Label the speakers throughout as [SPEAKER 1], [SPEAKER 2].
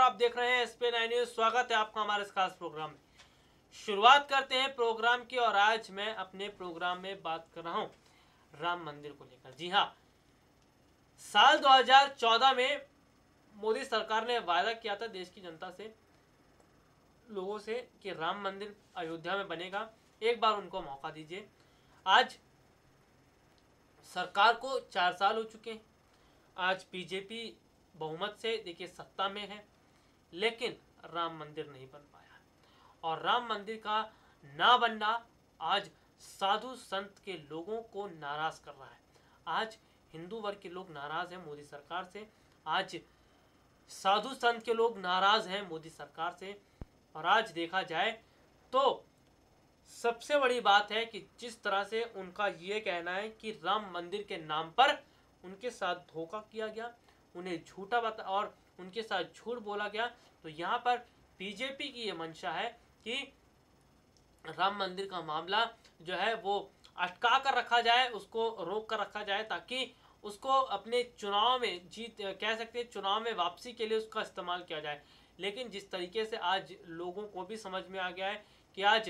[SPEAKER 1] आप देख रहे हैं SP9 न्यूज। स्वागत है आपका हमारे इस खास प्रोग्राम में। शुरुआत करते हैं प्रोग्राम की और आज मैं अपने प्रोग्राम में बात कर रहा हूं राम मंदिर को लेकर। जी हां, साल 2014 में मोदी सरकार ने वायदा किया था देश की जनता से, लोगों से, कि राम मंदिर अयोध्या में बनेगा। एक बार उनको मौका दीजिए। आज सरकार को 4 साल हो चुके हैं। आज बीजेपी बहुमत से देखिए सत्ता में है, लेकिन राम मंदिर नहीं बन पाया। और राम मंदिर का ना बनना आज साधु संत के लोगों को नाराज कर रहा है। आज हिंदू वर्ग के लोग नाराज हैं मोदी सरकार से, आज साधु संत के लोग नाराज हैं मोदी सरकार से। और आज देखा जाए तो सबसे बड़ी बात है कि जिस तरह से उनका ये कहना है कि राम मंदिर के नाम पर उनके साथ धोखा किया गया, उन्हें झूठा बता और उनके साथ झूठ बोला गया। तो यहाँ पर बीजेपी की ये मंशा है कि राम मंदिर का मामला जो है वो अटका कर रखा जाए, उसको रोक कर रखा जाए, ताकि उसको अपने चुनाव में जीत कह सकते हैं, चुनाव में वापसी के लिए उसका इस्तेमाल किया जाए। लेकिन जिस तरीके से आज लोगों को भी समझ में आ गया है कि आज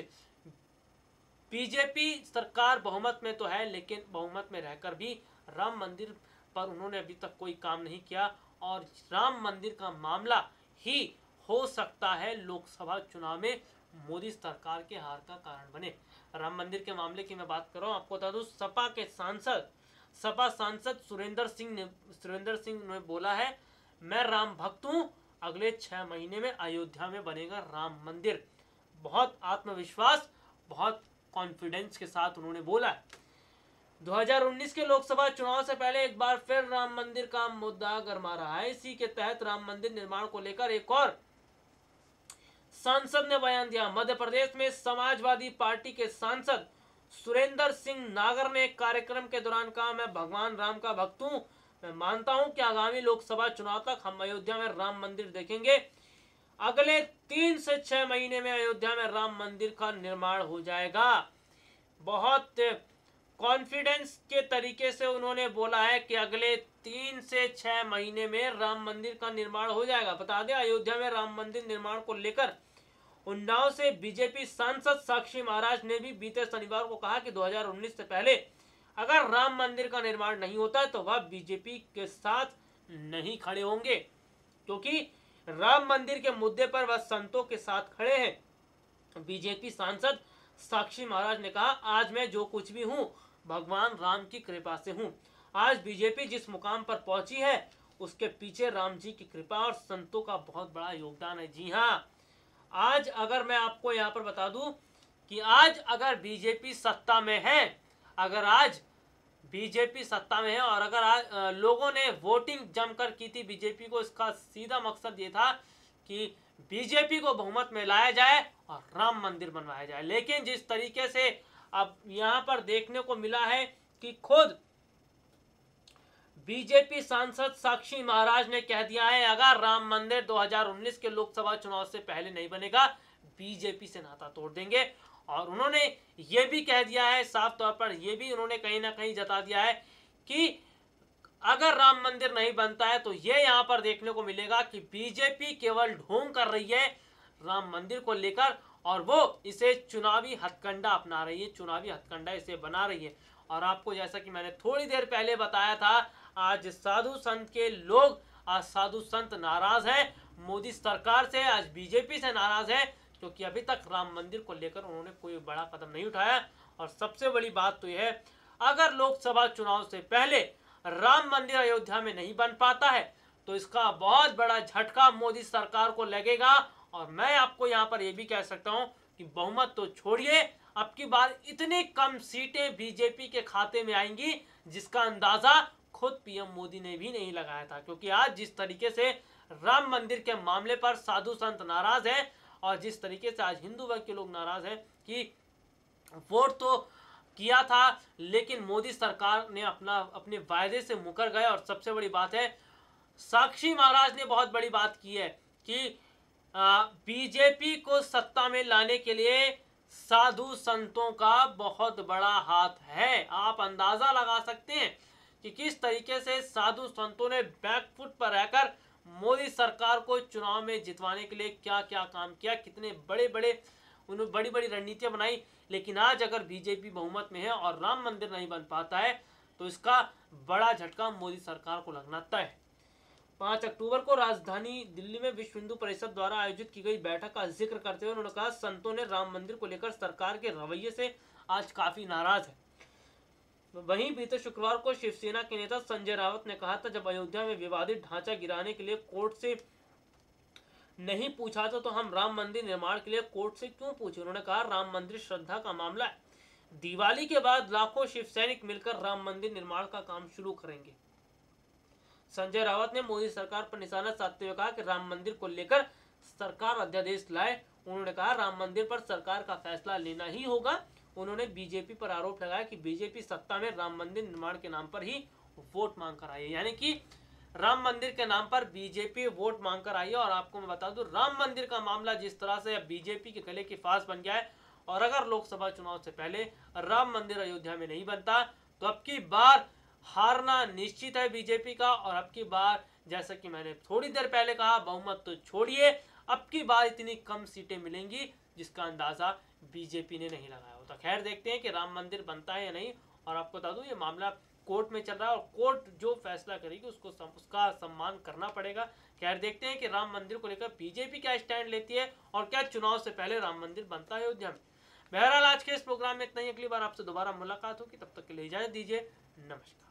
[SPEAKER 1] बीजेपी सरकार बहुमत में तो है, लेकिन बहुमत में रहकर भी राम मंदिर पर उन्होंने अभी तक कोई काम नहीं किया। और राम मंदिर का मामला ही हो सकता है लोकसभा चुनाव में मोदी सरकार के हार का कारण बने। राम मंदिर के मामले की मैं बात कर रहा हूँ। आपको बता दूं, सपा सांसद सुरेंद्र सिंह ने बोला है, मैं राम भक्त हूँ, अगले 6 महीने में अयोध्या में बनेगा राम मंदिर। बहुत आत्मविश्वास, बहुत कॉन्फिडेंस के साथ उन्होंने बोला है। 2019 के लोकसभा चुनाव से पहले एक बार फिर राम मंदिर का मुद्दा गरमा रहा है। इसी के तहत राम मंदिर निर्माण को लेकर एक और सांसद ने बयान दिया। मध्य प्रदेश में समाजवादी पार्टी के सांसद सुरेंद्र सिंह नागर ने एक कार्यक्रम के दौरान कहा, मैं भगवान राम का भक्त हूं, मैं मानता हूं कि आगामी लोकसभा चुनाव तक हम अयोध्या में राम मंदिर देखेंगे। अगले 3 से 6 महीने में अयोध्या में राम मंदिर का निर्माण हो जाएगा। बहुत कॉन्फिडेंस के तरीके से उन्होंने बोला है कि अगले 3 से 6 महीने में राम मंदिर का निर्माण हो जाएगा। बता दें, अयोध्या में राम मंदिर निर्माण को लेकर उन्नाव से बीजेपी सांसद साक्षी महाराज ने भी बीते शनिवार को कहा कि 2019 से पहले अगर राम मंदिर का निर्माण नहीं होता तो वह बीजेपी के साथ नहीं खड़े होंगे, क्योंकि राम मंदिर के मुद्दे पर वह संतों के साथ खड़े हैं। बीजेपी सांसद साक्षी महाराज ने कहा, आज मैं जो कुछ भी हूं भगवान राम की कृपा से हूं। आज बीजेपी जिस मुकाम पर पहुंची है उसके पीछे राम जी की कृपा और संतों का बहुत बड़ा योगदान है। जी हाँ, आज अगर मैं आपको यहाँ पर बता दूं कि आज अगर बीजेपी सत्ता में है, अगर आज बीजेपी सत्ता में है और अगर आज लोगों ने वोटिंग जमकर की थी बीजेपी को, इसका सीधा मकसद ये था कि बीजेपी को बहुमत में लाया जाए और राम मंदिर बनवाया जाए। लेकिन जिस तरीके से अब यहाँ पर देखने को मिला है कि खुद बीजेपी सांसद साक्षी महाराज ने कह दिया है, अगर राम मंदिर 2019 के लोकसभा चुनाव से पहले नहीं बनेगा, बीजेपी से नाता तोड़ देंगे। और उन्होंने ये भी कह दिया है, साफ तौर पर ये भी उन्होंने कहीं ना कहीं जता दिया है कि अगर राम मंदिर नहीं बनता है तो ये यहाँ पर देखने को मिलेगा कि बीजेपी केवल ढोंग कर रही है राम मंदिर को लेकर, और वो इसे चुनावी हथकंडा अपना रही है, चुनावी हथकंडा इसे बना रही है। और आपको जैसा कि मैंने थोड़ी देर पहले बताया था, आज साधु संत के लोग, आज साधु संत नाराज हैं मोदी सरकार से, आज बीजेपी से नाराज है, क्योंकि अभी तक राम मंदिर को लेकर उन्होंने कोई बड़ा कदम नहीं उठाया। और सबसे बड़ी बात तो यह है, अगर लोकसभा चुनाव से पहले राम मंदिर अयोध्या में नहीं बन पाता है तो इसका बहुत बड़ा झटका मोदी सरकार को लगेगा। और मैं आपको यहाँ पर यह भी कह सकता हूँ कि बहुमत तो छोड़िए, अब की बार इतनी कम सीटें बीजेपी के खाते में आएंगी जिसका अंदाजा खुद पीएम मोदी ने भी नहीं लगाया था। क्योंकि आज जिस तरीके से राम मंदिर के मामले पर साधु संत नाराज हैं और जिस तरीके से आज हिंदू वर्ग के लोग नाराज हैं कि वोट तो किया था लेकिन मोदी सरकार ने अपने वायदे से मुकर गए। और सबसे बड़ी बात है, साक्षी महाराज ने बहुत बड़ी बात की है कि बीजेपी को सत्ता में लाने के लिए साधु संतों का बहुत बड़ा हाथ है। आप अंदाजा लगा सकते हैं कि किस तरीके से साधु संतों ने बैकफुट पर रहकर मोदी सरकार को चुनाव में जितवाने के लिए क्या क्या काम किया, कितने बड़े बड़े उन्होंने बड़ी बड़ी रणनीतियां बनाई। लेकिन आज अगर बीजेपी बहुमत में है और राम मंदिर नहीं बन पाता है तो इसका बड़ा झटका मोदी सरकार को लगना तय है। 5 अक्टूबर को राजधानी दिल्ली में विश्व हिंदू परिषद द्वारा आयोजित की गई बैठक का जिक्र करते हुए उन्होंने कहा, संतों ने राम मंदिर को लेकर सरकार के रवैये से आज काफी नाराज है। वहीं बीते शुक्रवार को शिवसेना के नेता संजय राउत ने कहा था, जब अयोध्या में विवादित ढांचा गिराने के लिए कोर्ट से नहीं पूछा था तो हम राम मंदिर निर्माण के लिए कोर्ट से क्यों पूछे। उन्होंने कहा, राम मंदिर श्रद्धा का मामला है। दिवाली के बाद लाखों शिव सैनिक मिलकर राम मंदिर निर्माण का काम शुरू करेंगे। संजय राउत ने मोदी सरकार पर निशाना साधते हुए कहा कि राम मंदिर को लेकर सरकार अध्यादेश लाए। उन्होंने कहा, राम मंदिर पर सरकार का फैसला लेना ही होगा। उन्होंने बीजेपी पर आरोप लगाया कि बीजेपी सत्ता में राम मंदिर निर्माण के नाम पर ही वोट मांग कर आई है, यानी कि राम मंदिर के नाम पर बीजेपी वोट मांग कर आई है। और आपको मैं बता दूं, राम मंदिर का मामला जिस तरह से अब बीजेपी के गले की फांस बन गया है और अगर लोकसभा चुनाव से पहले राम मंदिर अयोध्या में नहीं बनता तो अब की बार हारना निश्चित है बीजेपी का। और अब की बार, जैसा कि मैंने थोड़ी देर पहले कहा, बहुमत तो छोड़िए, अब की बार इतनी कम सीटें मिलेंगी जिसका अंदाजा बीजेपी ने नहीं लगाया होता। खैर, देखते हैं कि राम मंदिर बनता है या नहीं। और आपको बता दूं, ये मामला कोर्ट में चल रहा है और कोर्ट जो फैसला करेगी उसका सम्मान करना पड़ेगा। खैर, देखते हैं कि राम मंदिर को लेकर बीजेपी क्या स्टैंड लेती है और क्या चुनाव से पहले राम मंदिर बनता है अयोध्या में। बहरहाल, आज के इस प्रोग्राम में इतना ही। अगली बार आपसे दोबारा मुलाकात होगी, तब तक के लिए इजाजत दीजिए। नमस्कार।